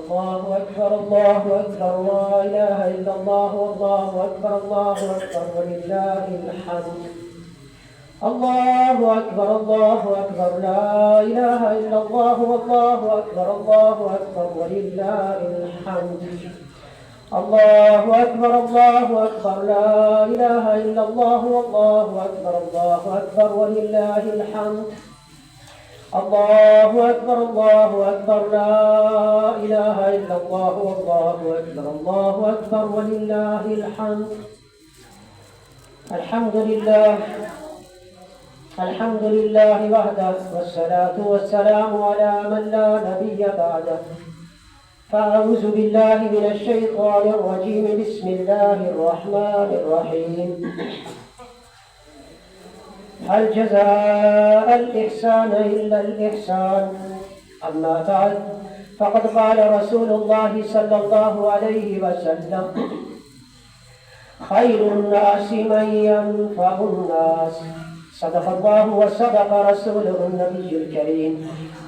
الله أكبر الله أكبر لا إله إلا الله والله أكبر الله أكبر ولله الحمد الله أكبر الله أكبر لا إله إلا الله والله أكبر الله أكبر ولله الحمد الله أكبر الله أكبر لا إله إلا الله والله أكبر ولله الحمد الله أكبر لا إله إلا الله والله أكبر ولله الحمد الحمد لله وحده والصلاة والسلام على من لا نبي بعده فأعوذ بالله من الشيطان الرجيم بسم الله الرحمن الرحيم هل جزاء الإحسان إلا الإحسان أما بعد فقد قال رسول الله صلى الله عليه وسلم خير الناس من ينفع الناس صدق الله وصدق رسوله النبي الكريم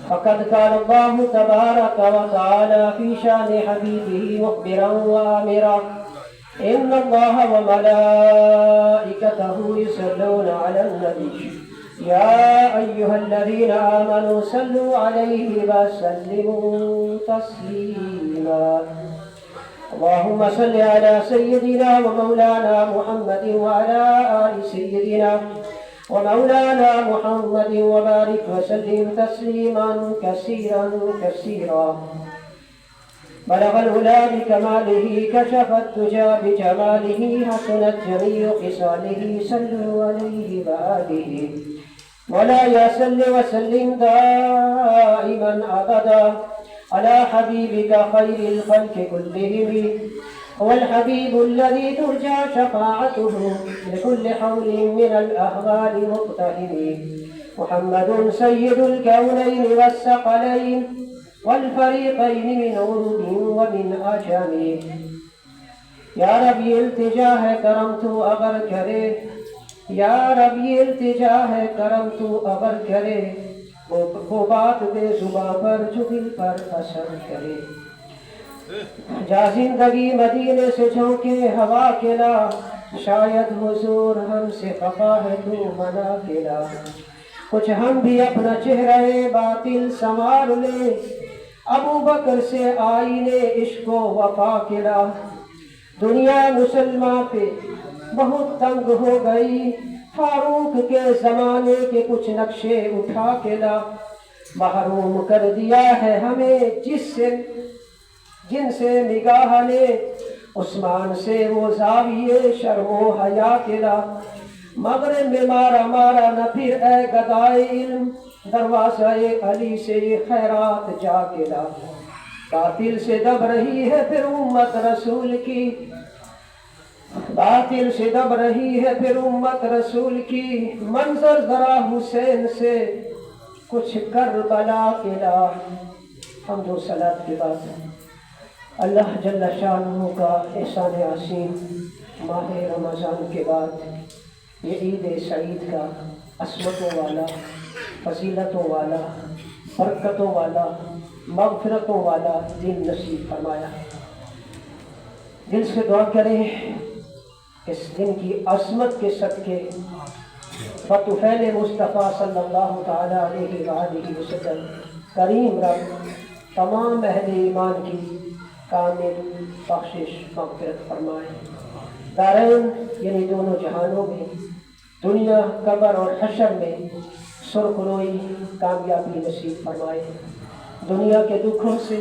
فقد قال الله تبارك وتعالى في شان حبيبه مخبرا وآمرا إن الله وملائكته يصلون على النبي يا أيها الذين آمنوا صلوا عليه وسلموا تسليما اللهم صل على سيدنا ومولانا محمد وعلى آل سيدنا ومولانا محمد وبارك وسلم تسليما كثيرا كثيرا بلغ العلا بكماله كشف الدجى بجماله حسنت جميع خصاله صلوا عليه وآله مولاي صل وسلم دائما أبدا على حبيبك خير الخلق كلهم هو الحبيب الذي ترجى شفاعته لكل حول من الأهوال مقتحم محمد سيد الكونين والثقلين والفريقين من عرب ومن عجم یا رب یہ التجا ہے کرم تو اگر کرے یا رب یہ التجا ہے کرم تو اگر کرے وہ بات دے زباں پر جو دل پر اثر کرے جا زندگی مدینے سے جھونکے ہوا کے لا شاید حضور ہم سے خفا ہے تو منا کے لا کچھ ہم بھی اپنا چہرہ باطل سنوار لے ابو بکر سے آئینے عشق و وفا کے لا دنیا مسلمان پہ بہت تنگ ہو گئی فاروق کے زمانے کے کچھ نقشے اٹھا کے لا محروم کر دیا ہے ہمیں جن سے نگاہ نے عثمان سے وہ زاویے شرم و حیا کے لا مغرب میں مارا نہ پھر اے گدائے علم دروازہ علی سے خیرات جا کے لا باطل سے دب رہی ہے پھر امت رسول کی باطل سے دب رہی ہے پھر امت رسول کی منظر ذرا حسین سے کچھ کربلا کے لا حمد و صلات کے بعد اللہ جل شانہ کا احسان عظیم ماہ رمضان کے بعد یہ عید سعید کا عصمتوں والا فضیلتوں والا برکتوں والا مغفرتوں والا دن نصیب فرمایا. دل سے دعا کریں اس دن کی عظمت کے صدقے بطفیل مصطفیٰ صلی اللہ تعالی علیہ وآلہ وسلم کریم رب تمام اہل ایمان کی کامل بخشش مغفرت فرمائے. دارین یعنی دونوں جہانوں میں دنیا قبر اور حشر میں سرخروئی کامیابی نصیب فرمائے. دنیا کے دکھوں سے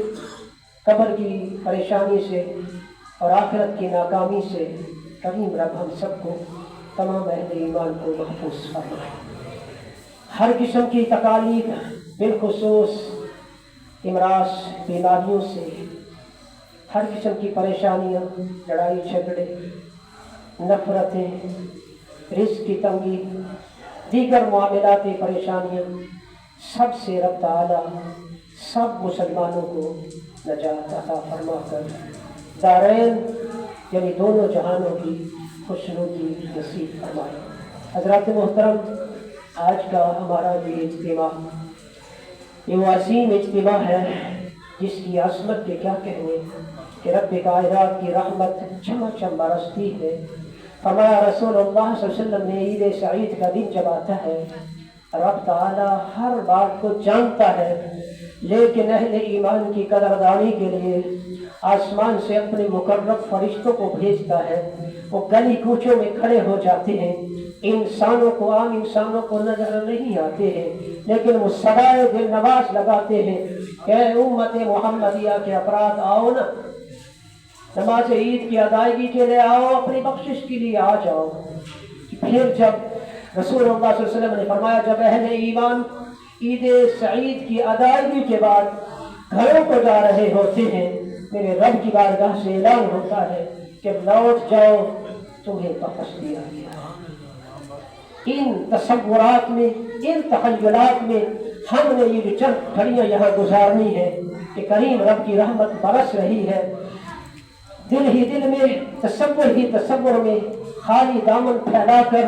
قبر کی پریشانی سے اور آخرت کی ناکامی سے کریم رب ہم سب کو تمام اہل ایمان کو محفوظ فرمائے. ہر قسم کی تکالیف بالخصوص امراض بیماریوں سے ہر قسم کی پریشانیاں لڑائی جھگڑے نفرتیں رزق کی تنگی دیگر معاملاتی پریشانیاں سب سے رب تعالی سب مسلمانوں کو نجات عطا فرما کر دارین یعنی دونوں جہانوں کی خوشنودی نصیب فرمائے. حضرات محترم، آج کا ہمارا یہ اجتماع یہ عظیم اجتماع ہے جس کی عظمت کے کیا کہنے کہ رب کائنات کی رحمت چمچم برستی ہے۔ فرمایا رسول اللہ صلی اللہ علیہ وسلم نے عید سعید کا دن جب آتا ہے رب تعالیٰ ہر بات کو جانتا ہے، لیکن اہل ایمان کی قدردانی کے لیے آسمان سے اپنے مقرب فرشتوں کو بھیجتا ہے۔ وہ گلی کوچوں میں کھڑے ہو جاتے ہیں، انسانوں کو عام انسانوں کو نظر نہیں آتے ہیں، لیکن وہ صدائے دل نواز لگاتے ہیں کہ اے امت محمدیہ کے افراد آؤ نا، نماز عید کی ادائیگی کے لیے آؤ، اپنی بخشش کے لیے آ جاؤ۔ پھر جب رسول اللہ صلی اللہ علیہ وسلم نے فرمایا جب اہل ایمان عید سعید کی ادائیگی کے بعد گھروں کو جا رہے ہوتے ہیں، میرے رب کی بارگاہ سے اعلان ہوتا ہے کہ لوٹ جاؤ، تمہیں واپس دیا گیا۔ ان تصورات میں، ان تخیلات میں ہم نے یہ جو چند گھڑیاں یہاں گزارنی ہے کہ کریم رب کی رحمت برس رہی ہے، دل ہی دل میں، تصور ہی تصور میں خالی دامن پھیلا کر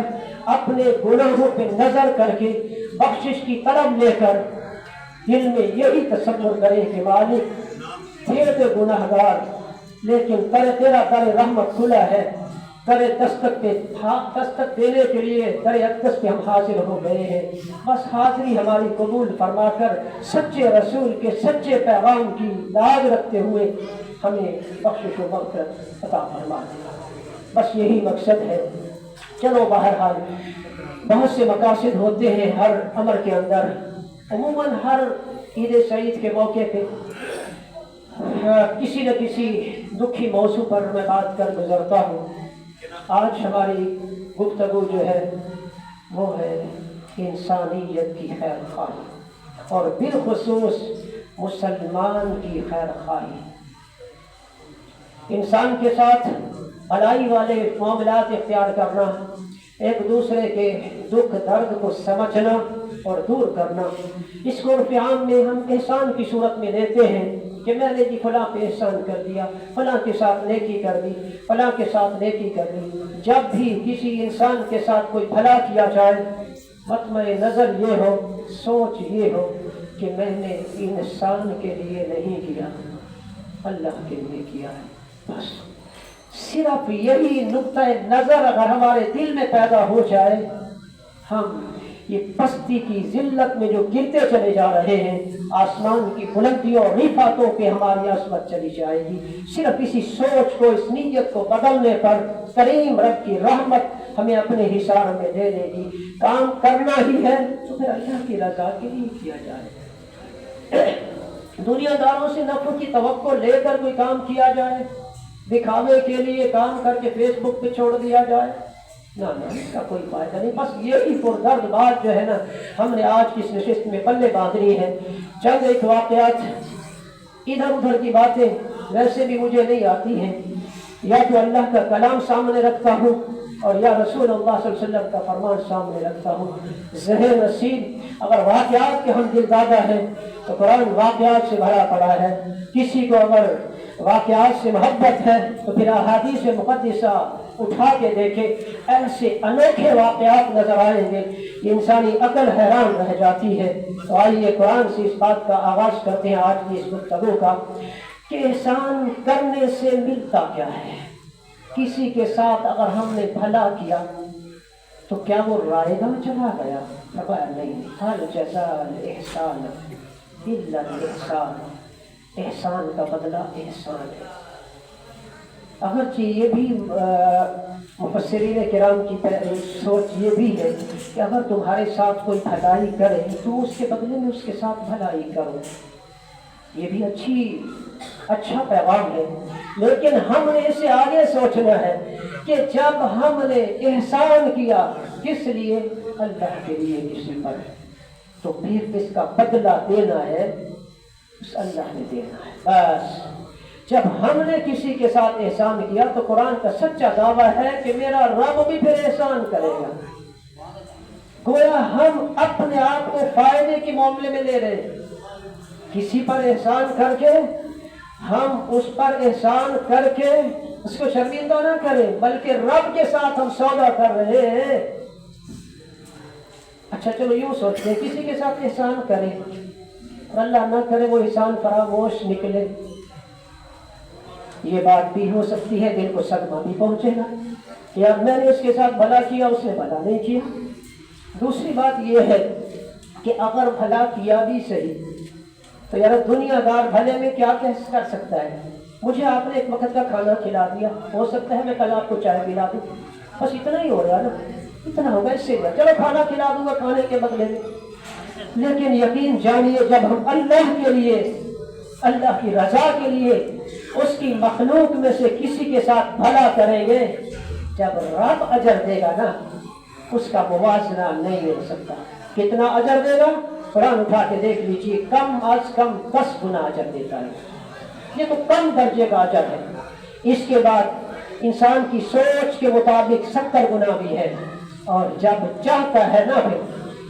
اپنے گناہوں پہ نظر کر کے بخشش کی طلب لے کر دل میں یہی تصور کرے کہ مالک پھر تو گناہگار، لیکن تیرا در رحمت کھلا ہے، در دستک دینے کے لیے در اقدس پہ ہم حاضر ہو گئے ہیں، بس حاضری ہماری قبول فرما کر سچے رسول کے سچے پیغام کی لاج رکھتے ہوئے ہمیں بخشش و مغفرت عطا فرما دے، بس یہی مقصد ہے۔ چلو بہرحال بہت سے مقاصد ہوتے ہیں ہر امر کے اندر، عموماً ہر عید سعید کے موقع پہ کسی نہ کسی دکھی موضوع پر میں بات کر گزرتا ہوں۔ آج ہماری گفتگو جو ہے وہ ہے انسانیت کی خیر خواہی اور بالخصوص مسلمان کی خیر خواہی، انسان کے ساتھ بھلائی والے معاملات اختیار کرنا، ایک دوسرے کے دکھ درد کو سمجھنا اور دور کرنا۔ اس کو عرف عام میں ہم احسان کی صورت میں لیتے ہیں کہ میں نے جی فلاں پہ احسان کر دیا، فلاں کے ساتھ نیکی کر دی، فلاں کے ساتھ نیکی کر دی۔ جب بھی کسی انسان کے ساتھ کوئی بھلا کیا جائے، مطمع نظر یہ ہو، سوچ یہ ہو کہ میں نے انسان کے لیے نہیں کیا، اللہ کے لیے کیا ہے، بس۔ صرف یہی نقطہ نظر اگر ہمارے دل میں پیدا ہو جائے، ہم یہ پستی کی ذلت میں جو گرتے چلے جا رہے ہیں، آسمان کی بلندیوں اور رفعتوں پہ ہماری عظمت چلی جائے گی۔ صرف اسی سوچ کو، اس نیت کو بدلنے پر کریم رب کی رحمت ہمیں اپنے حصار میں دے دے گی۔ کام کرنا ہی ہے تو پھر اللہ کی رضا کے لیے کیا جائے، دنیا داروں سے نفع کی توقع لے کر کوئی کام کیا جائے، دکھاوے کے لیے کام کر کے فیس بک پہ چھوڑ دیا جائے، نہ اس کا کوئی فائدہ نہیں۔ بس یہی پردرد بات جو ہے نا ہم نے آج کی اس نشست میں پلے باندھنی ہے۔ چند ایک واقعات، ادھر ادھر کی باتیں ویسے بھی مجھے نہیں آتی ہیں، یا تو اللہ کا کلام سامنے رکھتا ہوں اور یا رسول اللہ صلی اللہ علیہ وسلم کا فرمان سامنے رکھتا ہوں۔ ذہن نصیب اگر واقعات کے ہم دل دادا ہیں تو قرآن واقعات سے بھرا پڑا ہے، کسی کو اگر واقعات سے محبت ہے تو پھر احادیث مقدسہ اٹھا کے دیکھے، ایسے انوکھے واقعات نظر آئیں گے، انسانی عقل حیران رہ جاتی ہے۔ تو آئیے قرآن سے اس بات کا آغاز کرتے ہیں آج کی اس گفتگو کا کہ احسان کرنے سے ملتا کیا ہے۔ کسی کے ساتھ اگر ہم نے بھلا کیا تو کیا وہ رائے گاہ چلا گیا؟ فرمایا نہیں، ہر جزاء الاحسان الا الاحسان، احسان کا بدلہ احسان ہے۔ اگرچہ یہ بھی مفسرین کرام کی سوچ یہ بھی ہے کہ اگر تمہارے ساتھ کوئی بھلائی کرے تو اس کے بدلے میں اس کے ساتھ بھلائی کرو، یہ بھی اچھا پیغام ہے، لیکن ہم نے اسے آگے سوچنا ہے کہ جب ہم نے احسان کیا کس لیے؟ اللہ کے لیے کسی پر، تو پھر اس کا بدلہ دینا ہے اس اللہ نے دینا ہے۔ بس جب ہم نے کسی کے ساتھ احسان کیا تو قرآن کا سچا دعویٰ ہے کہ میرا رب بھی پھر احسان کرے گا۔ گویا ہم اپنے آپ کو فائدے کے معاملے میں لے رہے ہیں، کسی پر احسان کر کے ہم اس پر احسان کر کے اس کو شرمندہ نہ کریں، بلکہ رب کے ساتھ ہم سودا کر رہے ہیں۔ اچھا چلو یوں سوچتے ہیں کسی کے ساتھ احسان کریں، اور اللہ نہ کرے وہ احسان فراموش نکلے، یہ بات بھی ہو سکتی ہے، دل کو صدمہ بھی پہنچے گا کہ اب میں نے اس کے ساتھ بھلا کیا، اس نے بھلا نہیں کیا۔ دوسری بات یہ ہے کہ اگر بھلا کیا بھی صحیح تو یار دنیا دار بھلے میں کیا کر سکتا ہے؟ مجھے آپ نے ایک وقت کا کھانا کھلا دیا، ہو سکتا ہے میں کل آپ کو چائے پلا دوں، بس اتنا ہی ہو رہا نا، اتنا ہوگا، اس سے چلو کھانا کھلا دوں گا کھانے کے بدلے میں۔ لیکن یقین جانیے جب ہم اللہ کے لیے، اللہ کی رضا کے لیے اس کی مخلوق میں سے کسی کے ساتھ بھلا کریں گے، جب رب اجر دے گا نا اس کا موازنہ نہیں ہو سکتا۔ کتنا اجر دے گا؟ قرآن اٹھا کے دیکھ لیجیے، کم از کم 10 گنا اجر دیتا ہے، یہ تو کم درجے کا اجر ہے۔ اس کے بعد انسان کی سوچ کے مطابق 70 گنا بھی ہے، اور جب چاہتا ہے نا پھر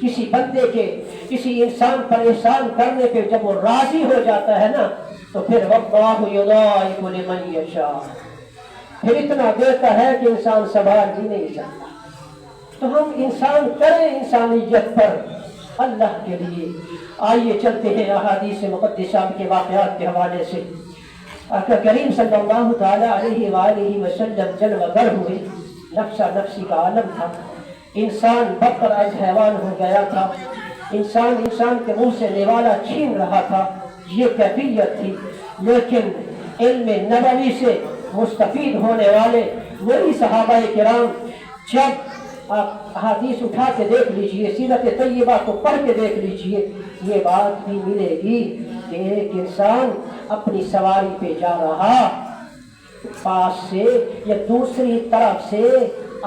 کسی بندے کے، کسی انسان پر احسان کرنے پہ جب وہ راضی ہو جاتا ہے نا تو پھر واللہ یضاعف لمن یشاء، پھر اتنا دیتا ہے کہ انسان سنبھال ہی نہیں سکتا۔ تو ہم انسان کریں انسانیت پر اللہ کے لیے۔ آئیے چلتے ہیں احادیث مقدسہ کے واقعات کے حوالے سے۔ آقا کریم صلی اللہ تعالی علیہ وآلہ وسلم جلوہ گر ہوئے، نفسا نفسی کا عالم تھا، انسان بدتر از حیوان ہو گیا تھا، انسان کے منہ سے نوالا چھین رہا تھا، یہ کیفیت تھی۔ لیکن علم نبوی سے مستفید ہونے والے وہی صحابہ کرام، جب آپ احادیث اٹھا کے دیکھ لیجئے، سیرت طیبہ کو پڑھ کے دیکھ لیجئے، یہ بات بھی ملے گی کہ ایک انسان اپنی سواری پہ جا رہا، پاس سے یا دوسری طرف سے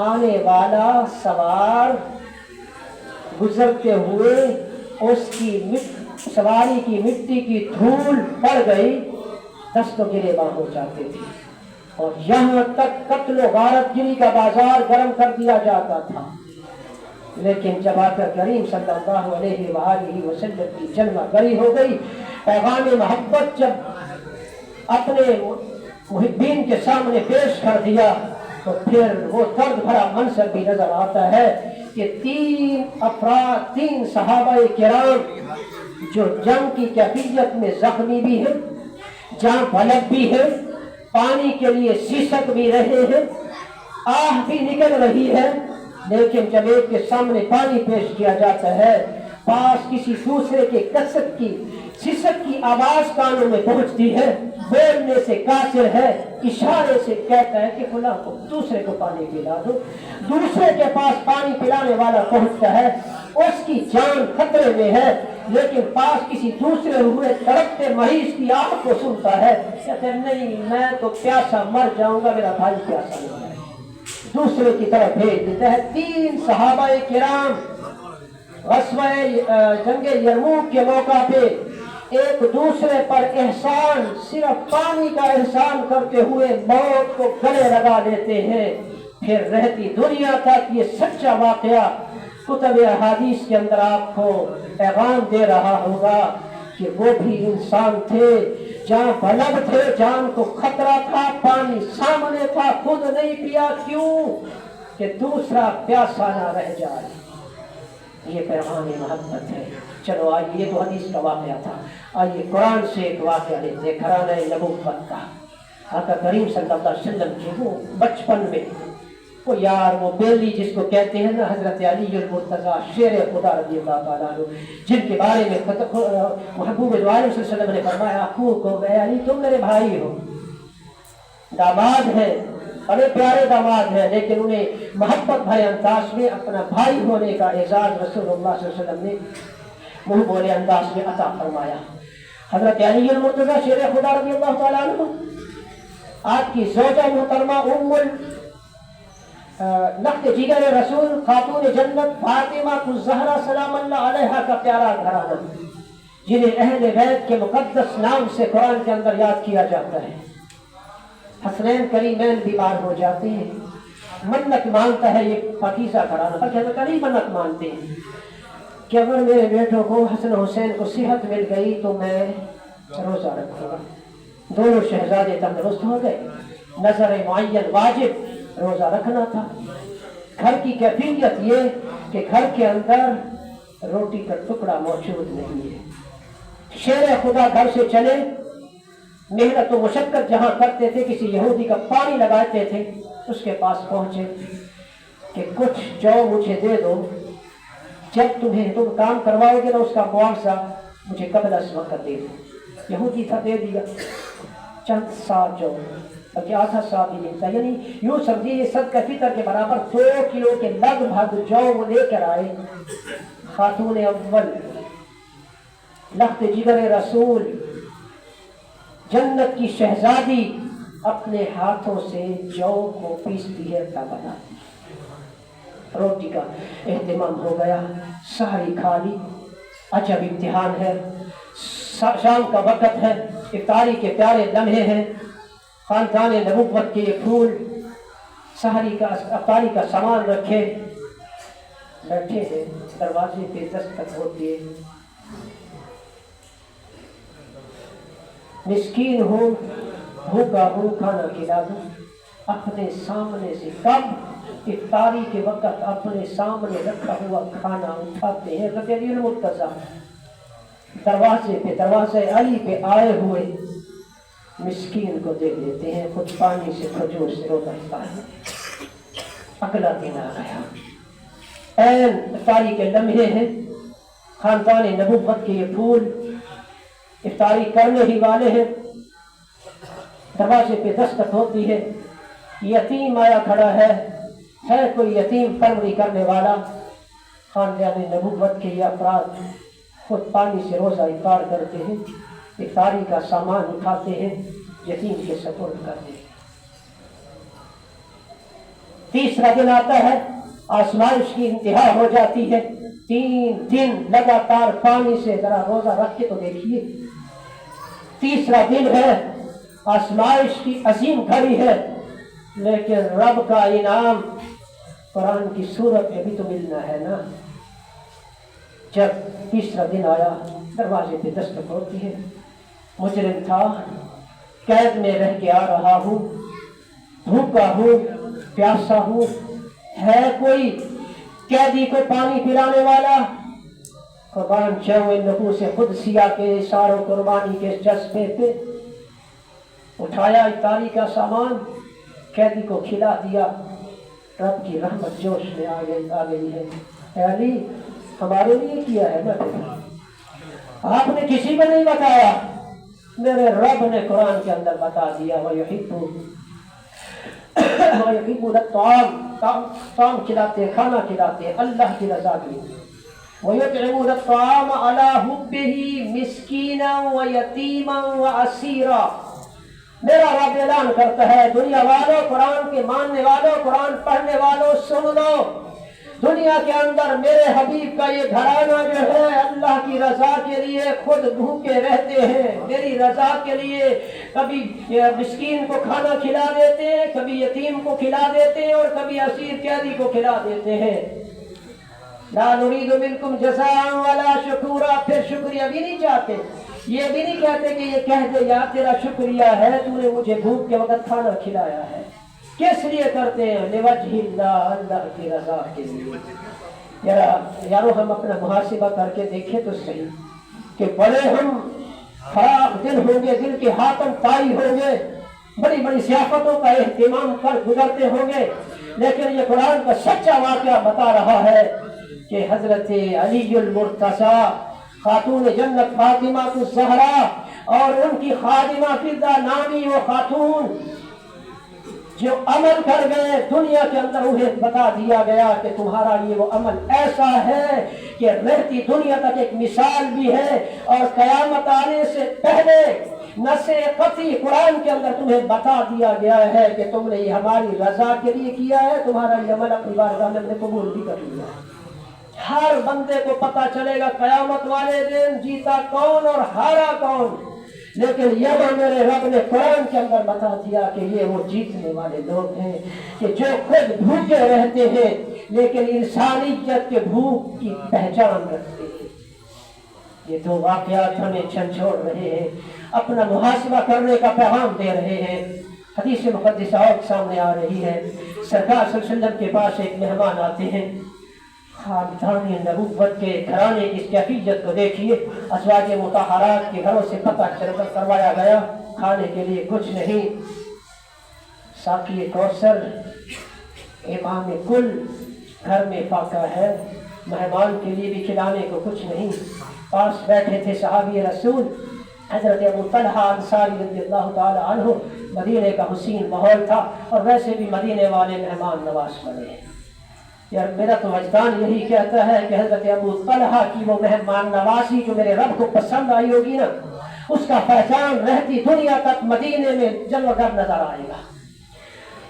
آنے والا سوار گزرتے ہوئے اس کی سواری کی مٹی کی دھول پڑ گئی، دست و گریباں ہو جاتے تھے، اور یہاں تک قتل و غارت گری کا بازار گرم کر دیا جاتا تھا۔ لیکن جب آقا کریم صلی اللہ علیہ وآلہ وسلم کی جلوہ گری ہو گئی، پیغام محبت جب اپنے محبین کے سامنے پیش کر دیا، تو پھر وہ درد بھرا منظر بھی نظر آتا ہے کہ 3 صحابہ کرام جو جنگ کی کیفیت میں زخمی بھی ہیں، جان طلب بھی ہے، پانی کے لیے سسک بھی رہے ہیں، آہ بھی نکل رہی ہے، لیکن جب ایک کے سامنے پانی پیش کیا جاتا ہے، پاس کسی دوسرے کے کسک کی سسک کی آواز کانوں میں پہنچتی ہے، بولنے سے قاصر ہے، اشارے سے کہتا ہے کہ فلاں کو دوسرے کو پانی پلا دو، دوسرے کے پاس پانی پلانے والا پہنچتا ہے، اس کی جان خطرے میں ہے، لیکن پاس کسی دوسرے ہوئے تڑپتے مریض کی آہ کو سنتا ہے، کہتے ہیں نہیں میں تو پیاسا مر جاؤں گا، میرا بھائی پیاسا نہیں ہے، دوسرے کی طرف بھیج دیتا ہے۔ 3 صحابہ کرام غزوہ جنگ یرموک کے موقع پہ ایک دوسرے پر احسان، صرف پانی کا احسان کرتے ہوئے موت کو گلے لگا لیتے ہیں۔ پھر رہتی دنیا تک یہ سچا واقعہ کتب احادیث کے اندر آپ کو پیغام دے رہا ہوگا کہ وہ بھی انسان تھے، جہاں بلب تھے، جان کو خطرہ تھا، پانی سامنے تھا، خود نہیں پیا، کیوں کہ دوسرا پیاسا نہ رہ جائے۔ یہ پیغام محبت ہے۔ چلو آئیے، یہ تو حدیث کا واقعہ تھا، آئیے قرآن سے ایک واقعہ لیتے ہیں گھرانہ نبوت کا۔ آقا کریم صلی اللہ علیہ وسلم کے وہ بچپن میں وہ یار وہ بیلی جس کو کہتے ہیں نا، حضرت علی المرتضیٰ شیر خدا رضی اللہ تعالیٰ عنہ، جن کے بارے میں محبوب دو عالم صلی اللہ علیہ وسلم نے فرمایا اخوکم اے علی، تم میرے بھائی ہو، داماد ہے، بڑے پیارے داماد ہیں، لیکن انہیں محبت بھرے انداز میں اپنا بھائی ہونے کا اعزاز رسول اللہ صلی اللہ علیہ وسلم نے منہ بولے انداز میں عطا فرمایا۔ حضرت علی المرتضیٰ شیر خدا رضی اللہ تعالیٰ عنہ، آپ کی زوجہ محترمہ ام لخت جگر رسول خاتون جنت فاطمہ الزہرا سلام اللہ علیہا کا پیارا گھرانہ، جنہیں اہل بیت کے مقدس نام سے قرآن کے اندر یاد کیا جاتا ہے۔ حسنین کریمین بیمار ہو جاتے ہیں، منت مانتا ہے یہ پاکیزہ گھرانہ، بلکہ حضرت علی منت مانتے ہیں کہ اگر میرے بیٹوں کو حسن حسین کو صحت مل گئی تو میں روزہ رکھوں گا۔ دونوں شہزادے تندرست ہو گئے، نظر معین واجب روزہ رکھنا تھا۔ گھر کی کیفیت یہ کہ گھر کے اندر روٹی کا ٹکڑا موجود نہیں ہے، شیر خدا گھر سے چلے، محنت و مشقت جہاں کرتے تھے، کسی یہودی کا پانی لگاتے تھے، اس کے پاس پہنچے کہ کچھ جو مجھے دے دو، جب تم کام کرواؤ گے نا اس کا معاوضہ مجھے قبل از وقت دے دو۔ یہودی تھا، دے دیا چند سا جو، بلکہ آدھا سا بھی نہیں تھا، یعنی یوں سمجھیے صدقہ فطر کے برابر 2 کلو کے لگ بھگ جو وہ لے کر آئے۔ خاتون اول، لخت جگر رسول، جنت کی شہزادی اپنے ہاتھوں سے جو کو پیستی ہے تا بناتی۔ روٹی کا اہتمام ہو گیا، سحری کھا لی، عجب امتحان ہے، شام کا وقت ہے، افطاری کے پیارے لمحے ہیں، خاندان نبوت کے یہ پھول سحری کا افطاری کا سامان رکھے بیٹھے ہیں، دروازے پہ دستک ہوتی ہے۔ مسکین ہوں، بھوکا ہوں، کھانا کھلا دوں۔ اپنے سامنے سے کب افطاری کے وقت اپنے سامنے رکھا ہوا کھانا اٹھاتے ہیں، غدیر المرتضیٰ دروازے علی پہ آئے ہوئے مسکین کو دے دیتے ہیں، خود پانی سے کھجور سے روزہ افطار۔ اگلا دن آ گیا، این افطاری کے لمحے ہیں، خاندان نبوت کے یہ پھول افطاری کرنے ہی والے ہیں، دروازے پہ دستک ہوتی ہے، یتیم آیا کھڑا ہے کوئی یتیم پروری کرنے والا۔ خاندان نبوت کے یہ افراد خود پانی سے روزہ افطار کرتے ہیں، افطاری کا سامان اٹھاتے ہیں، یتیم کے سپرد کرتے ہیں۔ تیسرا دن آتا ہے، آزمائش کی انتہا ہو جاتی ہے، 3 دن لگاتار پانی سے ذرا روزہ رکھ کے تو دیکھیے۔ تیسرا دن ہے، آزمائش کی عظیم گھڑی ہے، لیکن رب کا انعام قرآن کی صورت میں بھی تو ملنا ہے نا۔ جب تیسرا دن آیا، دروازے پہ دستک ہوتی ہے، مجرم تھا، قید میں رہ کے آ رہا ہوں، بھوکا ہوں، پیاسا ہوں، ہے کوئی قیدی کو پانی پلانے والا؟ قربان چاہوں نفوس قدسیہ کے اشاروں قربانی کے جذبے پہ اٹھایا افطاری کا سامان، قیدی کو کھلا دیا۔ رب کی رحمت جوش میں آ گئی ہے۔ اے علی، ہمارے لیے کیا ہے نا، آپ نے کسی کو نہیں بتایا، میرے رب نے قرآن کے اندر بتا دیا۔ وَيُحِبُّونَ الطَّعَامَ، طعام کھلاتے، کھانا کھلاتے اللہ کی رضا کے لیے۔ وَيُطْعِمُونَ الطَّعَامَ عَلَىٰ حُبِّهِ مِسْكِينًا وَيَتِيمًا وَأَسِيرًا۔ میرا رب اعلان کرتا ہے، دنیا والوں، قرآن کے ماننے والوں، قرآن پڑھنے والوں، سن لو، دنیا کے اندر میرے حبیب کا یہ گھرانہ جو ہے اللہ کی رضا کے لیے خود بھوکے رہتے ہیں، میری رضا کے لیے کبھی مسکین کو کھانا کھلا دیتے ہیں، کبھی یتیم کو کھلا دیتے ہیں، اور کبھی اسیر قیدی کو کھلا دیتے ہیں۔ لا نريد منکم جزاء ولا شکورا، پھر شکریہ بھی نہیں چاہتے، یہ بھی نہیں کہتے کہ یہ کہہ دے یا تیرا شکریہ ہے، تو نے مجھے بھوک کے وقت کھانا کھلایا ہے۔ کس لیے کرتے ہیں؟ لوجہ اللہ، اللہ کی رضا کے لیے۔ یارو ہم اپنا محاسبہ کر کے دیکھیں تو صحیح کہ بڑے ہم فراغ دل ہوں گے، دل کے حاتم طائی ہوں گے، بڑی بڑی ضیافتوں کا اہتمام کر گزرتے ہوں گے، لیکن یہ قرآن کا سچا واقعہ بتا رہا ہے کہ حضرت علی المرتضیٰ، خاتون جنت فاطمہ الزہرا اور ان کی خادمہ فضہ نامی وہ خاتون جو عمل کر گئے، دنیا کے اندر انہیں بتا دیا گیا کہ تمہارا یہ وہ عمل ایسا ہے کہ رہتی دنیا تک ایک مثال بھی ہے، اور قیامت آنے سے پہلے نص قطعی قرآن کے اندر تمہیں بتا دیا گیا ہے کہ تم نے یہ ہماری رضا کے لیے کیا ہے، تمہارا یہ عمل اپنی بارگاہ میں نے قبول بھی کر لیا ہے۔ ہر بندے کو پتا چلے گا قیامت والے دن جیتا کون اور ہارا کون، لیکن یہاں میرے رب نے قرآن کے اندر بتا دیا کہ یہ وہ جیتنے والے لوگ ہیں کہ جو خود بھوکے رہتے ہیں لیکن انسانیت کے بھوک کی پہچان رکھتے ہیں۔ یہ دو واقعات ہمیں جھنجھوڑ رہے ہیں، اپنا محاسبہ کرنے کا پیغام دے رہے ہیں۔ حدیث مقدسہ اور سامنے آ رہی ہے، سرکار صلی اللہ علیہ وسلم کے پاس ایک مہمان آتے ہیں، خاندان نبوت کے گھرانے کی اس کیفیت کو دیکھیے. ازواج مطہرات کے گھروں سے پتہ کروایا گیا کھانے کے لیے کچھ نہیں. ساقی کوثر امام کل گھر میں فاقہ ہے، مہمان کے لیے بھی کھلانے کو کچھ نہیں. پاس بیٹھے تھے صحابی رسول حضرت ابو طلحہ انصاری رضی اللہ تعالی عنہ. مدینے کا حسین ماحول تھا اور ویسے بھی مدینے والے مہمان نواز بنے. یار میرا تو وجدان یہی کہتا ہے کہ حضرت ابو طلحہ کی وہ مہمان نوازی جو میرے رب کو پسند آئی ہوگی نا، اس کا پہچان رہتی دنیا تک مدینے میں جلوہ گر نظر آئے گا.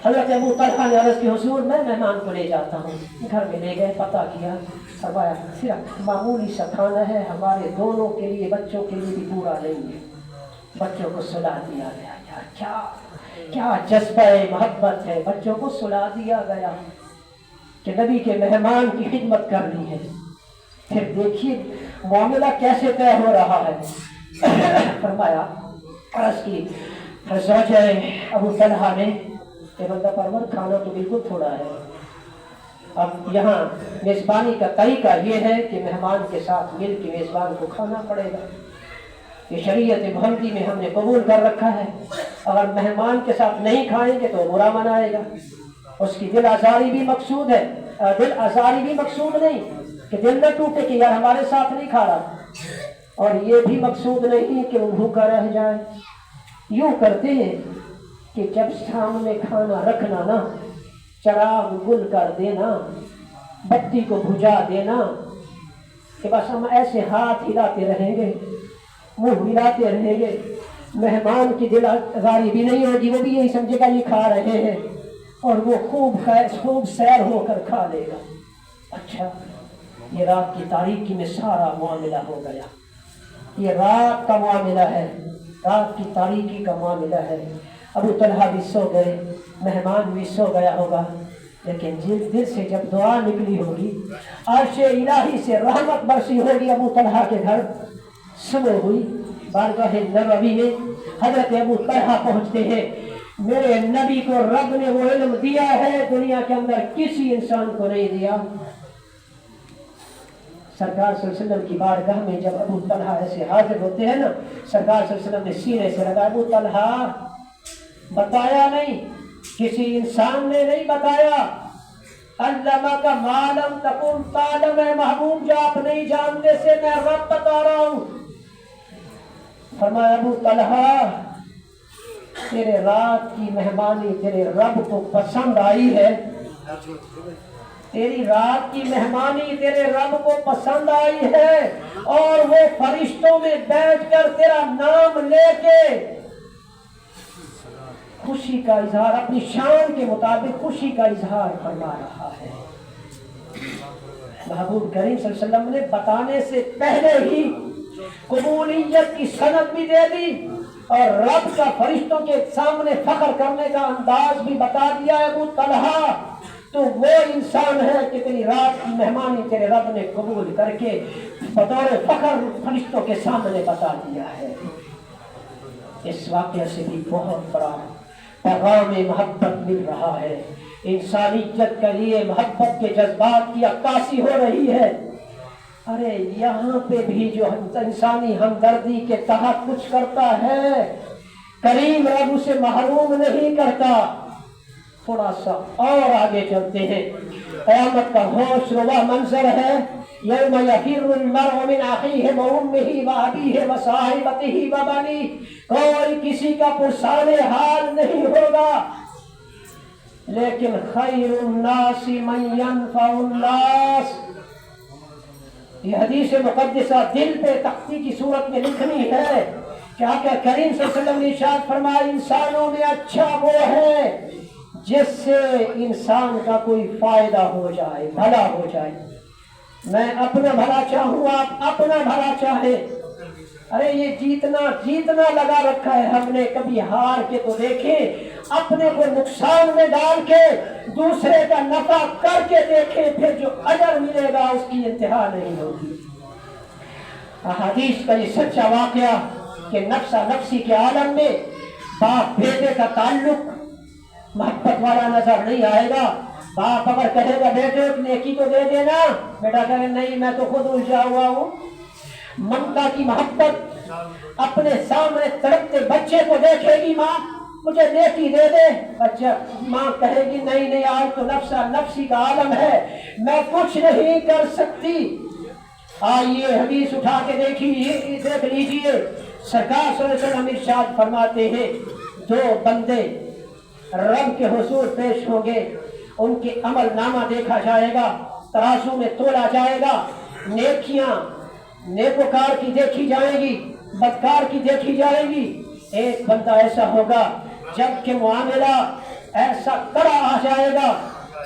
حضرت ابو طلحہ نے عرض کی حضور میں مہمان کو لے جاتا ہوں. گھر میں لے گئے، پتہ کیا، فرمایا صرف معمولی سا کھانا ہے، ہمارے دونوں کے لیے، بچوں کے لیے بھی پورا نہیں ہے. بچوں کو سلا دیا گیا. کیا جذبہ محبت ہے، بچوں کو سلا دیا گیا کہ نبی کے مہمان کی خدمت کر لی ہے. پھر دیکھیے معاملہ کیسے طے ہو رہا ہے. فرمایا عرض کی زوجہ ابو طلحہ نے کہ بندہ پرور کھانا تو بالکل تھوڑا ہے. اب یہاں میزبانی کا طریقہ یہ ہے کہ مہمان کے ساتھ مل کے میزبان کو کھانا پڑے گا. یہ شریعت محمدی میں ہم نے قبول کر رکھا ہے. اگر مہمان کے ساتھ نہیں کھائیں گے تو برا منائے گا. اس کی دل آزاری بھی مقصود ہے، دل آزاری بھی مقصود نہیں کہ دل نہ ٹوٹے کہ یار ہمارے ساتھ نہیں کھا رہا، اور یہ بھی مقصود نہیں کہ وہ بھوکا رہ جائے. یوں کرتے ہیں کہ جب سامنے کھانا رکھنا نا، چراغ گل کر دینا، بتی کو بجھا دینا کہ بس ہم ایسے ہاتھ ہلاتے رہیں گے، منہ ہلاتے رہیں گے. مہمان کی دل آزاری بھی نہیں ہوگی، وہ بھی یہی سمجھے گا یہ کھا رہے ہیں، اور وہ خوب سیر ہو کر کھا لے گا. اچھا یہ رات کی تاریکی میں سارا معاملہ ہو گیا. یہ رات کا معاملہ ہے، رات کی تاریکی کا معاملہ ہے. ابو طلحہ بھی سو گئے، مہمان بھی سو گیا ہوگا، لیکن دل سے جب دعا نکلی ہوگی، عرش الہی سے رحمت برسی ہوگی ابو طلحہ کے گھر. صبح ہوئی، بارگاہ نبوی میں حضرت ابو طلحہ پہنچتے ہیں. میرے نبی کو رب نے وہ علم دیا ہے دنیا کے اندر کسی انسان کو نہیں دیا. سرکار صلی اللہ علیہ وسلم کی بارگاہ میں جب ابو طلحہ ایسے حاضر ہوتے ہیں نا، سرکار صلی اللہ علیہ وسلم نے سینے سے لگا، ابو طلحہ بتایا نہیں، کسی انسان نے نہیں بتایا. علمک ما لم تکن تعلم، محبوب جو آپ نہیں جانتے سے میں رب بتا رہا ہوں. فرمایا ابو طلحہ تیرے رات کی مہمانی تیرے رب کو پسند آئی ہے، تیری رات کی مہمانی تیرے رب کو پسند آئی ہے، اور وہ فرشتوں میں بیٹھ کر تیرا نام لے کے خوشی کا اظہار، اپنی شان کے مطابق خوشی کا اظہار فرما رہا ہے. محبوب کریم صلی اللہ علیہ وسلم نے بتانے سے پہلے ہی قبولیت کی سند بھی دے دی، اور رب کا فرشتوں کے سامنے فخر کرنے کا انداز بھی بتا دیا. ابو طلحہ تو وہ انسان ہے کہ تیری رات کی مہمانی تیرے رب نے قبول کر کے بطور فخر فرشتوں کے سامنے بتا دیا ہے. اس واقعہ سے بھی بہت بڑا پیغام محبت مل رہا ہے. انسانیت کے لیے محبت کے جذبات کی عکاسی ہو رہی ہے. ارے یہاں پہ بھی جو انسانی ہمدردی کے تحت کچھ کرتا ہے، کریم رب اسے محروم نہیں کرتا. تھوڑا سا اور آگے چلتے ہیں. قیامت کا ہوش روا منظر ہے. یوم یفر المرء من اخیہ وامہ وابیہ وصاحبتہ وبنیہ، کوئی کسی کا پرسان حال نہیں ہوگا، لیکن خیر الناس من ينفع الناس. یہ حدیث مقدسہ دل پہ تختی کی صورت میں لکھنی ہے کہ آقا کریم صلی اللہ علیہ وسلم نے ارشاد فرمایا انسانوں میں اچھا وہ ہے جس سے انسان کا کوئی فائدہ ہو جائے، بھلا ہو جائے. میں اپنا بھلا چاہوں، آپ اپنا بھلا چاہے. ارے یہ جیتنا لگا رکھا ہے ہم نے، کبھی ہار کے تو دیکھیں، اپنے کو نقصان میں ڈال کے دوسرے کا نفع کر کے دیکھیں، پھر جو اجر ملے گا اس کی انتہا نہیں ہوگی. احادیث کا یہ سچا واقعہ کہ نفسا نفسی کے عالم میں باپ بیٹے کا تعلق محبت والا نظر نہیں آئے گا، باپ اگر کہے گا بیٹے نیکی تو دے دینا، بیٹا کہے نہیں میں تو خود الجھا ہوا ہوں، ممتا کی محبت اپنے سامنے تڑپتے بچے کو دیکھے گی ماں مجھے نیکی دے دے، بچہ ماں کہے گی نہیں نہیں آج تو نفسی کا عالم ہے، میں کچھ نہیں کر سکتی۔ آئیے حدیث اٹھا کے دیکھ لیجئے، سرکار صلی اللہ علیہ وسلم ارشاد فرماتے ہیں دو بندے رب کے حضور پیش ہوں گے، ان کے عمل نامہ دیکھا جائے گا، ترازو میں تولا جائے گا، نیکیاں نیکوکار کی دیکھی جائیں گی، بدکار کی دیکھی جائے گی۔ ایک بندہ ایسا ہوگا جب کہ معاملہ ایسا کڑا آ جائے گا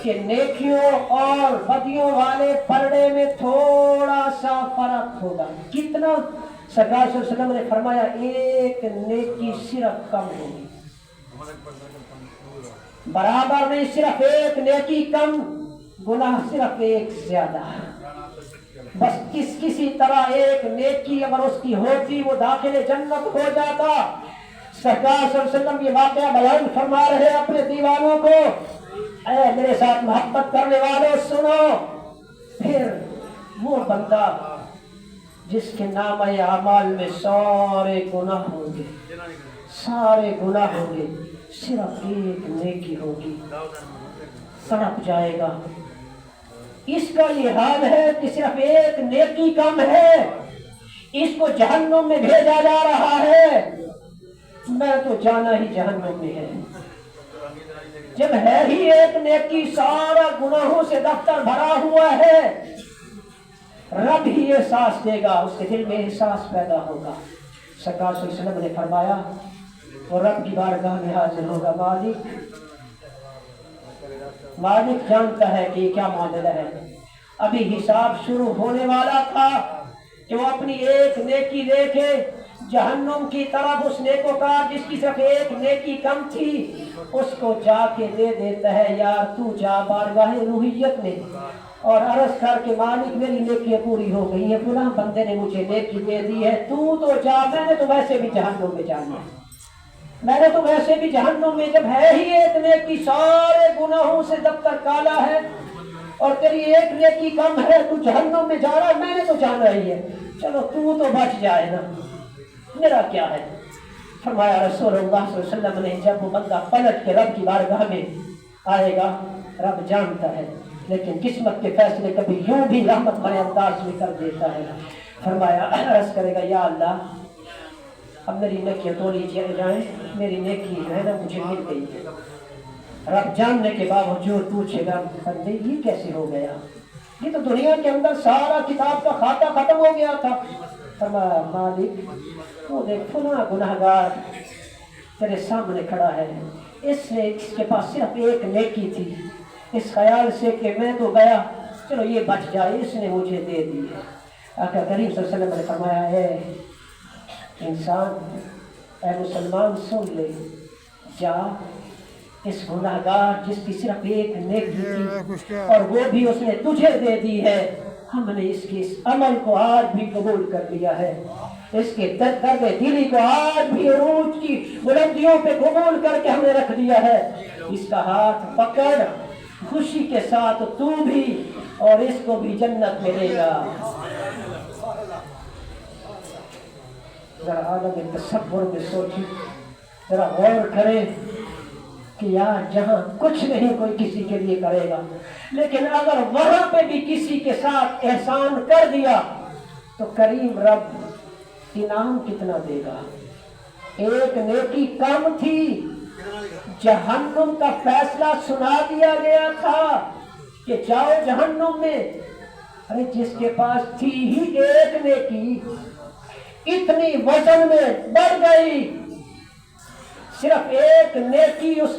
کہ نیکیوں اور بدیوں والے پلڑے میں تھوڑا سا فرق ہوگا۔ کتنا؟ سرکار صلی اللہ علیہ وسلم نے فرمایا ایک نیکی صرف کم ہوگی، برابر نہیں، صرف ایک نیکی کم، گناہ صرف ایک زیادہ۔ بس کسی طرح ایک نیکی اگر اس کی ہوتی وہ داخل جنت ہو جاتا۔ سرکار صلی اللہ علیہ وسلم یہ واقعہ بیان فرما رہے اپنے دیوانوں کو، اے میرے ساتھ محبت کرنے والوں سنو، پھر وہ بندہ جس کے نامہ اعمال میں سارے گناہ ہوں گے، سارے گناہ ہوں گے، صرف ایک نیکی ہوگی، تڑپ جائے گا۔ اس کا یہ حال ہے کہ صرف ایک نیکی کم ہے، اس کو جہنم میں بھیجا جا رہا ہے، میں تو جانا ہی جہنم میں ہے۔ جب ہے ہی ایک نیکی، سارا گناہوں سے دفتر بھرا ہوا ہے، رب ہی احساس دے گا، اس کے دل میں احساس پیدا ہوگا۔ سرکار صلی اللہ علیہ وسلم نے فرمایا وہ رب کی بارگاہ میں حاضر ہوگا، مالک جانتا ہے کہ یہ کیا معاملہ ہے، ابھی حساب شروع ہونے والا تھا کہ وہ اپنی ایک نیکی دیکھے جہنم کی طرف، اس نیکوکار جس کی صرف ایک نیکی کم تھی اس کو جا کے دے دیتا ہے، یار تو جا بارگاہ الوہیت میں اور عرض کر کے مالک میری نیکیاں پوری ہو گئی ہیں، فلاں بندے نے مجھے نیکی دے دی ہے، تو جا، میں نے تو ویسے بھی جہنم میں جانا ہے، میں نے تو ویسے بھی جہنم میں، جب ہے ہی ایک نیکی، سارے گناہوں سے دفتر کالا ہے اور تیری ایک نیکی کم ہے، تو جہنم میں جا رہا ہے، میں نے تو جانا ہی ہے، چلو تو بچ جائے نا، میرا کیا ہے۔ فرمایا رسول اللہ صلی اللہ علیہ وسلم نے جب وہ بندہ پلٹ کے رب کی بارگاہ میں آئے گا، رب جانتا ہے لیکن قسمت کے فیصلے کبھی یوں بھی رحمت بھرے انداز میں کر دیتا ہے۔ فرمایا عرض کرے گا یا اللہ اب میری نیکیاں توڑی جائیں، میری نیکی ہے نا مجھے مل گئی ہے۔ رب جاننے کے باوجود پوچھے گا بندے یہ کیسے ہو گیا، یہ تو دنیا کے اندر سارا کتاب کا خاتہ ختم ہو گیا تھا۔ فرمایا مالک وہ دیکھ فلاں گناہگار تیرے سامنے کھڑا ہے، اس کے پاس صرف ایک نیکی تھی، اس خیال سے کہ میں تو گیا چلو یہ بچ جائے، اس نے مجھے دے دی ہے۔ آقا کریم صلی اللہ علیہ وسلم نے فرمایا اے انسان، اے مسلمان سن لے، جا اس گناہگار جس کی صرف ایک نیکی تھی اور وہ بھی اس نے تجھے دے دی ہے، ہم نے اس کے اس عمل کو آج بھی قبول کر لیا ہے، اس کے درد دلی کو آج بھی عروج کی بلندیوں پہ قبول کر کے ہم نے رکھ دیا ہے، اس کا ہاتھ پکڑ خوشی کے ساتھ تو بھی اور اس کو بھی جنت ملے گا۔ ذرا عالم تصور میں سوچی، ذرا غور کریں کہ یار جہاں کچھ نہیں کوئی کسی کے لیے کرے گا، لیکن اگر وہاں پہ بھی کسی کے ساتھ احسان کر دیا تو کریم رب انعام کتنا دے گا۔ ایک نیکی کم تھی، جہنم کا فیصلہ سنا دیا گیا تھا کہ جاؤ جہنم میں، ارے جس کے پاس تھی ہی ایک نیکی اتنی وزن میں بڑھ گئی، صرف ایک نیکی اس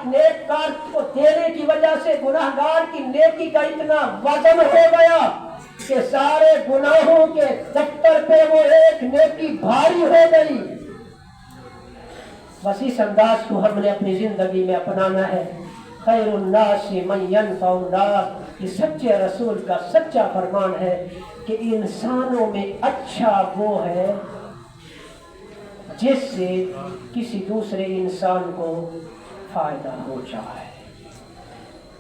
نیککار کو دینے کی وجہ سے گناہگار کی نیکی کا اتنا وزن ہو گیا کہ سارے گناہوں کے دفتر پہ وہ ایک نیکی بھاری ہو گئی۔ بس اس انداز کو ہم نے اپنی زندگی میں اپنانا ہے۔ خیر الناس من ینفع الناس، یہ سچے رسول کا سچا فرمان ہے کہ انسانوں میں اچھا وہ ہے جس سے کسی دوسرے انسان کو فائدہ ہو جائے۔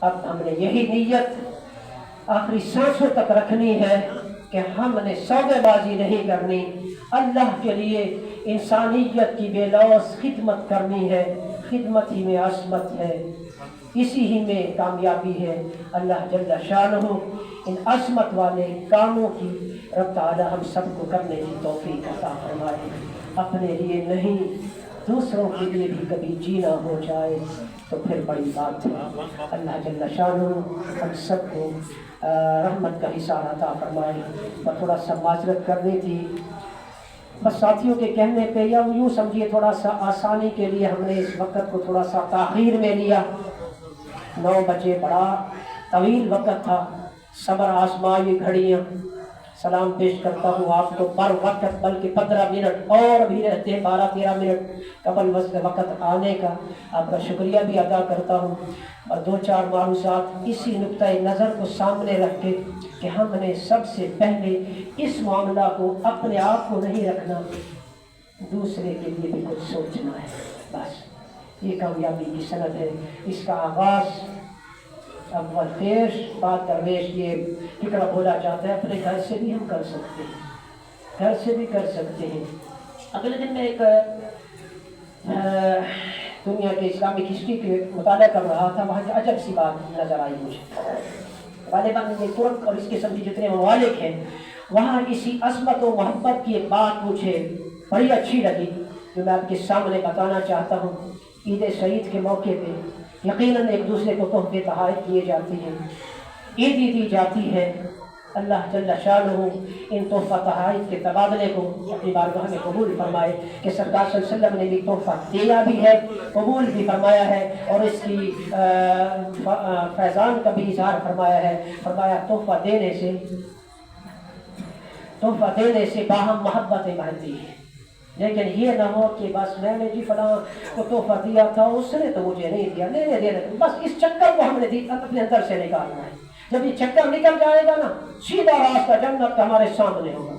اب ہم نے یہی نیت آخری سانسوں تک رکھنی ہے کہ ہم نے سودے بازی نہیں کرنی، اللہ کے لیے انسانیت کی بے لوث خدمت کرنی ہے۔ خدمت ہی میں عصمت ہے، اسی ہی میں کامیابی ہے۔ اللہ جل شانہ ان عصمت والے کاموں کی رب تعالی ہم سب کو کرنے کی توفیق عطا فرمائے۔ اپنے لیے نہیں دوسروں کے لیے بھی کبھی جینا ہو جائے تو پھر بڑی بات ہے۔ اللہ جل شانہ ہم سب کو رحمت کا حصہ عطا فرمائے۔ اور تھوڑا سا معذرت کرنی تھی بس ساتھیوں کے کہنے پہ، یا یوں سمجھیے تھوڑا سا آسانی کے لیے ہم نے اس وقت کو تھوڑا سا تاخیر میں لیا۔ 9 بجے بڑا طویل وقت تھا، صبر آزمائی گھڑیاں۔ سلام پیش کرتا ہوں آپ کو پر وقت، بلکہ 15 منٹ اور بھی رہتے ہیں، 12-13 منٹ قبل وقت آنے کا۔ آپ کا شکریہ بھی ادا کرتا ہوں، اور 2-4 معروضات اسی نقطۂ نظر کو سامنے رکھ کے کہ ہم نے سب سے پہلے اس معاملہ کو اپنے آپ کو نہیں رکھنا، دوسرے کے لیے بھی کچھ سوچنا ہے۔ بس یہ کامیابی کی سند ہے۔ اس کا آغاز اول پیش بعد درویش، یہ فکر بولا جاتا ہے، اپنے گھر سے بھی ہم کر سکتے ہیں، گھر سے بھی کر سکتے ہیں۔ اگلے دن میں ایک دنیا کے اسلامک ہسٹری کے مطالعہ کر رہا تھا، وہاں عجب سی بات نظر آئی مجھے۔ غالباً یہ ترک اور اس قسم کی جتنے ممالک ہیں وہاں اسی عظمت و محبت کی ایک بات مجھے بڑی اچھی لگی جو میں آپ کے سامنے بتانا چاہتا ہوں۔ عید سعید کے موقع پہ یقیناً ایک دوسرے کو تحفے تحائف کیے جاتے ہیں، عیدی دی جاتی ہے۔ اللہ جل شانہ ان تحفہ تحائف کے تبادلے کو اپنی بارگاہ میں قبول فرمائے کہ سرکار صلی اللہ علیہ وسلم نے بھی تحفہ دیا بھی ہے، قبول بھی فرمایا ہے، اور اس کی فیضان کا بھی اظہار فرمایا ہے۔ فرمایا تحفہ دینے سے باہم محبتیں بڑھتی ہیں، لیکن یہ نہ ہو کہ بس میں نے جی فلاں کو تحفہ دیا تھا، اس نے تو مجھے نہیں دیا، لینے دینے، بس اس چکر کو ہم نے اپنے اندر سے نکالنا ہے۔ جب یہ چکر نکل جائے گا نا، سیدھا راستہ جنت کا ہمارے سامنے ہوگا۔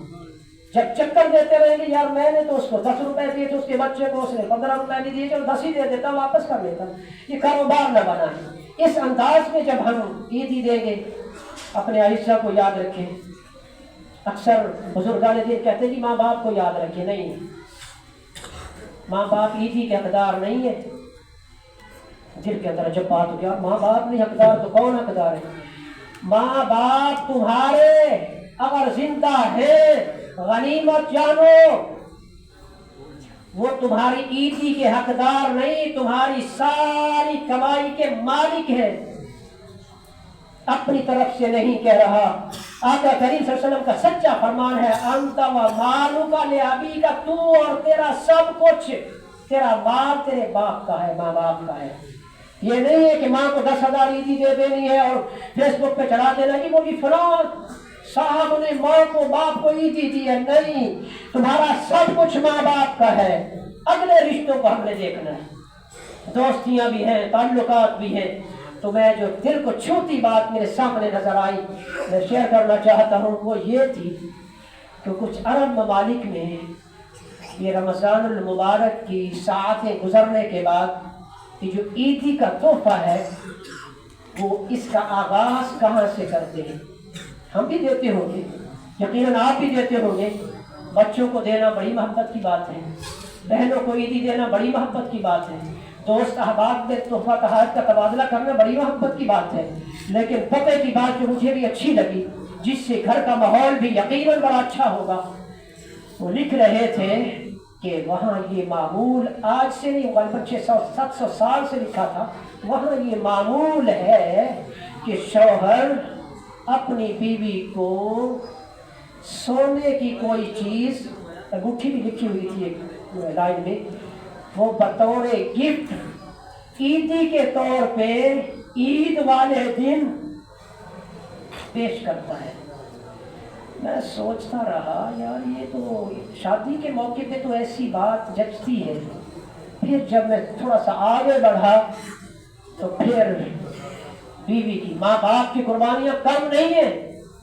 جب چکر دیتے رہیں گے یار میں نے تو اس کو 10 روپے دیے تھے، اس کے بچے کو اس نے 15 روپے بھی دیے، چلو 10 ہی دے دیتا، واپس کر لیتا، یہ کاروبار نہ بنا ہے۔ اس انداز میں جب ہم عیدی دیں گے، اپنے حصہ کو یاد رکھیں۔ اکثر بزرگان دین کہتے ہیں جی ماں باپ کو یاد رکھیں، نہیں، ماں باپ عیدی کے حقدار نہیں ہے۔ دل کے اندر جب بات ہو گیا ماں باپ نہیں حقدار تو کون حقدار ہے؟ ماں باپ تمہارے اگر زندہ ہے غنیمت جانو، وہ تمہاری عیدی کے حقدار نہیں، تمہاری ساری کمائی کے مالک ہے۔ اپنی طرف سے نہیں کہہ رہا، آقا کریم صلی اللہ علیہ وسلم کا سچا فرمان ہے، انت و مالک لابیک، تو اور تیرا سب کچھ، تیرا مال تیرے باپ کا ہے، ماں باپ کا ہے۔ یہ نہیں ہے کہ ماں کو 10,000 عیدی دے دینی ہے اور فیس بک پہ چڑھا دینا کہ وہ فلاں صاحب نے ماں کو باپ کو عیدی دی ہے، نہیں، تمہارا سب کچھ ماں باپ کا ہے۔ اگلے رشتوں کو ہم نے دیکھنا ہے، دوستیاں بھی ہیں، تعلقات بھی ہیں۔ تو میں جو دل کو چھوٹی بات میرے سامنے نظر آئی میں شیئر کرنا چاہتا ہوں، وہ یہ تھی کہ کچھ عرب ممالک میں یہ رمضان المبارک کی ساعتیں گزرنے کے بعد یہ جو عیدی کا تحفہ ہے وہ اس کا آغاز کہاں سے کرتے ہیں؟ ہم بھی دیتے ہوں گے، یقیناً آپ بھی دیتے ہوں گے۔ بچوں کو دینا بڑی محبت کی بات ہے، بہنوں کو عیدی دینا بڑی محبت کی بات ہے، دوست احباب میں تحفہ تحائف کا تبادلہ کرنا بڑی محبت کی بات ہے۔ لیکن پتے کی بات جو مجھے بھی اچھی لگی، جس سے گھر کا ماحول بھی یقیناً بڑا اچھا ہوگا، وہ لکھ رہے تھے کہ وہاں یہ معمول آج سے نہیں، غالباً 600-700 سال سے لکھا تھا، وہاں یہ معمول ہے کہ شوہر اپنی بیوی کو سونے کی کوئی چیز، انگوٹھی بھی لکھی ہوئی تھی ایک لائن میں، وہ بطور گفٹ عیدی کے طور پہ عید والے دن پیش کرتا ہے۔ میں سوچتا رہا یار یہ تو شادی کے موقع پہ تو ایسی بات جچتی ہے، پھر جب میں تھوڑا سا آگے بڑھا تو پھر بیوی کی، ماں باپ کی قربانیاں کم نہیں ہیں،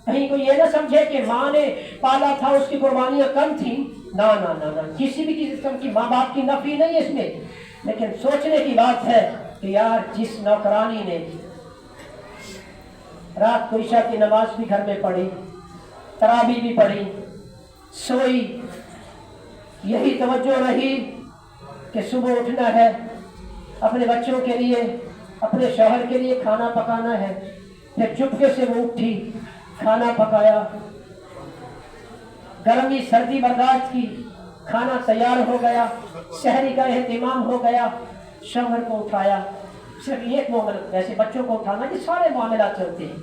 کہیں کوئی یہ نہ سمجھے کہ ماں نے پالا تھا اس کی قربانیاں کم تھیں، نہ نہ نہ نہ، کسی بھی قسم کی ماں باپ کی نفی نہیں ہے اس میں، لیکن سوچنے کی بات ہے کہ یار جس نوکرانی نے رات کو عشاء کی نماز بھی گھر میں پڑھی، تراویح بھی پڑھی، سوئی، یہی توجہ رہی کہ صبح اٹھنا ہے، اپنے بچوں کے لیے، اپنے شوہر کے لیے کھانا پکانا ہے۔ پھر چپکے سے وہ اٹھی، کھانا پکایا، گرمی سردی برداشت کی، کھانا تیار ہو گیا، سحری کا اہتمام ہو گیا، شوہر کو اٹھایا۔ صرف ایک معاملہ، ویسے بچوں کو اٹھانا کہ سارے معاملات چلتے ہیں،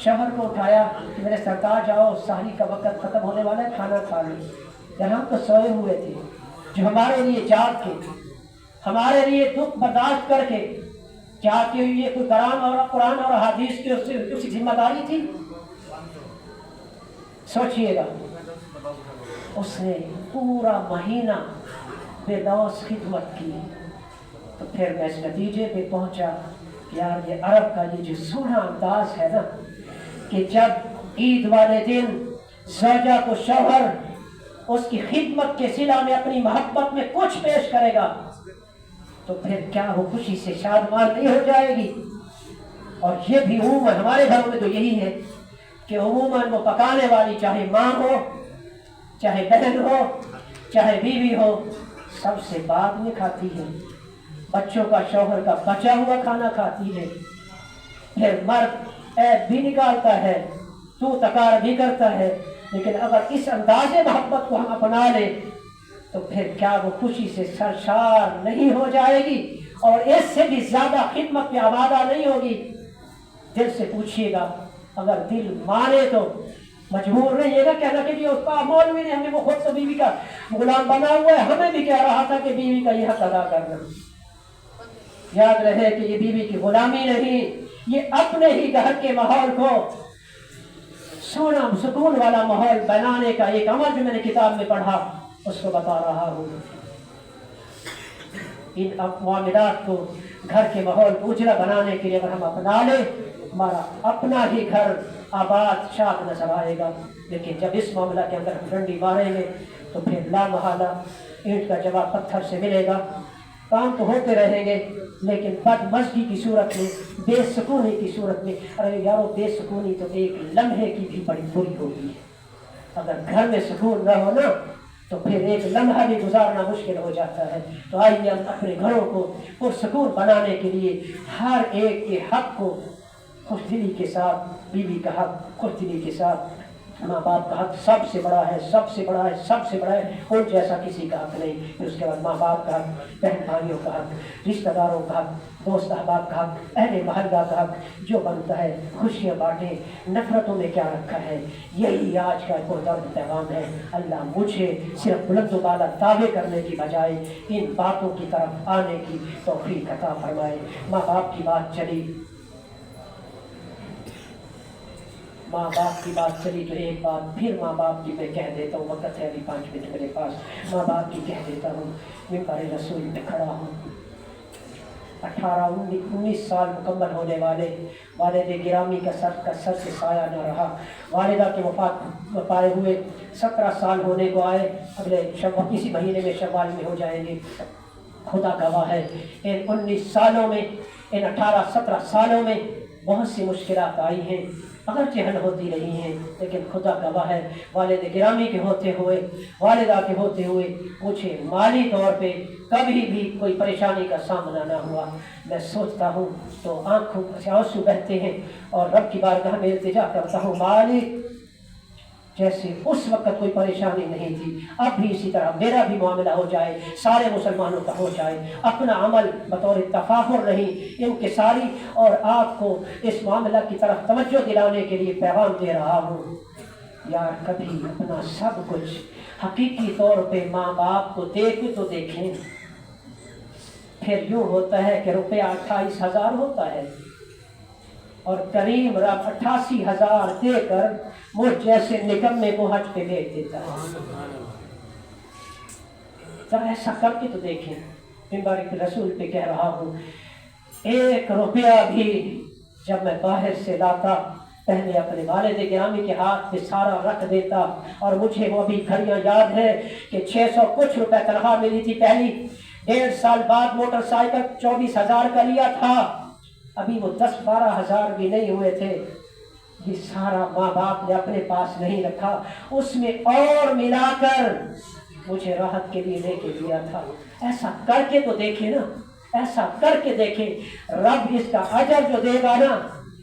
شوہر کو اٹھایا کہ میرے سرتاج جاؤ، سحری کا وقت ختم ہونے والا ہے، کھانا کھا لیں۔ جب ہم تو سوئے ہوئے تھے، جو ہمارے لیے جاگ کے، ہمارے لیے دکھ برداشت کر کے کیا کہ یہ کوئی قرآن اور حدیث کی اس کی ذمہ داری تھی؟ سوچئے گا، اس نے پورا مہینہ بے لوث خدمت کی۔ تو پھر میں اس نتیجے پہ پہنچا کہ یار یہ عرب کا یہ جو سونا انداز ہے نا، کہ جب عید والے دن زوجہ کو شوہر اس کی خدمت کے صلہ میں اپنی محبت میں کچھ پیش کرے گا تو پھر کیا وہ خوشی سے شادمان نہیں ہو جائے گی؟ اور یہ بھی عموماً ہمارے گھروں میں تو یہی ہے کہ عموماً وہ پکانے والی چاہے ماں ہو، چاہے بہن ہو، چاہے بیوی ہو، سب سے بعد میں کھاتی ہے، بچوں کا شوہر کا بچا ہوا کھانا کھاتی ہے۔ پھر مرد عیب بھی نکالتا ہے، تو تکار بھی کرتا ہے، لیکن اگر اس انداز محبت کو ہم اپنا لیں تو پھر کیا وہ خوشی سے سرشار نہیں ہو جائے گی اور اس سے بھی زیادہ خدمت پہ آمادہ نہیں ہوگی؟ دل سے پوچھیے گا، اگر دل مانے تو مجبور نہیں ہے نا کہنا کہ جی اس کا مولوی نے ہمیں وہ خود تو بیوی کا غلام بنا ہوا ہے، ہمیں بھی کہہ رہا تھا کہ بیوی کا یہ حق ادا کرنا۔ یاد رہے کہ یہ بیوی کی غلامی نہیں، یہ اپنے ہی گھر کے ماحول کو سونا سکون والا ماحول بنانے کا ایک عمل جو میں نے کتاب میں پڑھا اس کو بتا رہا ہوں۔ ان معاملات کو، گھر کے ماحول کو اجلا بنانے کے لیے اگر ہم اپنا لیں، ہمارا اپنا ہی گھر آباد شاد نظر آئے گا۔ لیکن جب اس معاملہ کے اندر ہم ڈنڈی ماریں گے تو پھر لا محالہ اینٹ کا جواب پتھر سے ملے گا۔ کام تو ہوتے رہیں گے لیکن بدمزگی کی صورت میں، بے سکونی کی صورت میں، ارے یارو بے سکونی تو ایک لمحے کی بھی بڑی بری ہوگی۔ اگر گھر میں سکون نہ ہو نا تو پھر ایک لمحہ بھی گزارنا مشکل ہو جاتا ہے۔ تو آئیے ہم اپنے گھروں کو پرسکون بنانے کے لیے ہر ایک کے حق کو خوش دلی کے ساتھ، بیوی کا حق خوش دلی کے ساتھ، ماں باپ کا حق سب سے بڑا ہے، سب سے بڑا ہے، سب سے بڑا ہے، ان جیسا کسی کا حق نہیں۔ پھر اس کے بعد ماں باپ کا حق، بہن بھائیوں کا حق، رشتہ داروں کا حق، دوست احباب کا حق، اہل محلہ کا حق، جو بنتا ہے خوشیاں بانٹیں، نفرتوں میں کیا رکھا ہے۔ یہی آج کا پردرد پیغام ہے۔ اللہ مجھے صرف بلند و بالا دعوے کرنے کی بجائے ان باتوں کی طرف آنے کی توفیق عطا فرمائے۔ ماں باپ کی بات چلی، ماں باپ کی بات چلی تو ایک بات پھر ماں باپ کی میں کہہ دیتا ہوں، وقت ہے ابھی 5 منٹ میرے پاس، ماں باپ کی کہہ دیتا ہوں۔ منبر رسول پہ کھڑا ہوں، 18-19 سال مکمل ہونے والے، والد گرامی کا سر سے سایہ نہ رہا، والدہ کے وفات پائے ہوئے 17 سال ہونے کو آئے، اگلے اسی مہینے میں شوال میں ہو جائیں گے۔ خدا گواہ ہے ان 19 سالوں میں، ان 18-17 سالوں میں بہت سی مشکلات آئی ہیں، اگرچہ حل ہوتی رہی ہیں، لیکن خدا گواہ ہے والد گرامی کے ہوتے ہوئے، والدہ کے ہوتے ہوئے مجھے مالی طور پہ کبھی بھی کوئی پریشانی کا سامنا نہ ہوا۔ میں سوچتا ہوں تو آنکھوں سے آنسو بہتے ہیں اور رب کی بارگاہ میں التجا کرتا ہوں، مالک جیسے اس وقت کوئی پریشانی نہیں تھی، اب بھی اسی طرح میرا بھی معاملہ ہو جائے، سارے مسلمانوں کا ہو جائے۔ اپنا عمل بطور تفاخر نہیں، انکساری، اور آپ کو اس معاملہ کی طرف توجہ دلانے کے لیے پیغام دے رہا ہوں۔ یار کبھی اپنا سب کچھ حقیقی طور پہ ماں باپ کو دے کے تو دیکھیں۔ پھر یوں ہوتا ہے کہ روپیہ 28,000 ہوتا ہے اور کریم رب 88,000 دے کر مجھ جیسے نکمے کو حج پہ بھیج دیتا ہے۔ ذرا ایسا کر کے تو دیکھیں۔ منبر رسول پہ کہہ رہا ہوں، 1 روپیہ بھی جب میں باہر سے لاتا پہلے اپنے والد گرامی کے ہاتھ پہ سارا رکھ دیتا، اور مجھے وہ بھی گھڑیاں یاد ہے کہ 600 کچھ روپے تنخواہ ملی تھی پہلی، 1.5 سال بعد موٹر سائیکل 24,000 کا لیا تھا، ابھی وہ 10-12 ہزار بھی نہیں ہوئے تھے، یہ سارا ماں باپ نے اپنے پاس نہیں رکھا، اس میں اور ملا کر مجھے راحت کے لیے لے کے دیا تھا۔ ایسا کر کے تو دیکھے نا، ایسا کر کے دیکھے، رب اس کا اجر جو دے گا نا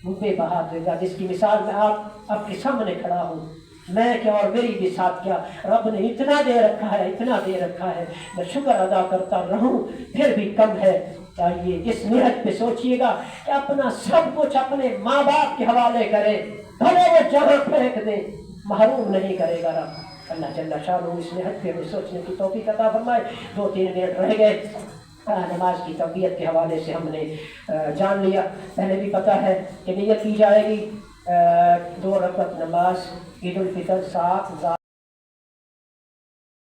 وہ بے بہا دے گا، جس کی مثال میں آپ کے سامنے کھڑا ہوں، میں کیا اور میری بھی ساتھ کیا، رب نے اتنا دے رکھا ہے، اتنا دے رکھا ہے، میں شکر ادا کرتا رہوں پھر بھی کم ہے۔ آئیے اس نعمت پہ سوچئے گا کہ اپنا سب کچھ اپنے ماں باپ کے حوالے کرے، بھلے وہ جہاں پھینک دے، محروم نہیں کرے گا رب۔ اللہ جل شانہ اس نعمت پہ ہمیں سوچنے کی توفیق عطا فرمائے۔ 2-3 منٹ رہ گئے، نماز کی تربیت کے حوالے سے ہم نے جان لیا، پہلے بھی پتہ ہے کہ نیت کی جائے گی 2 رکعت نماز عید الفطر 7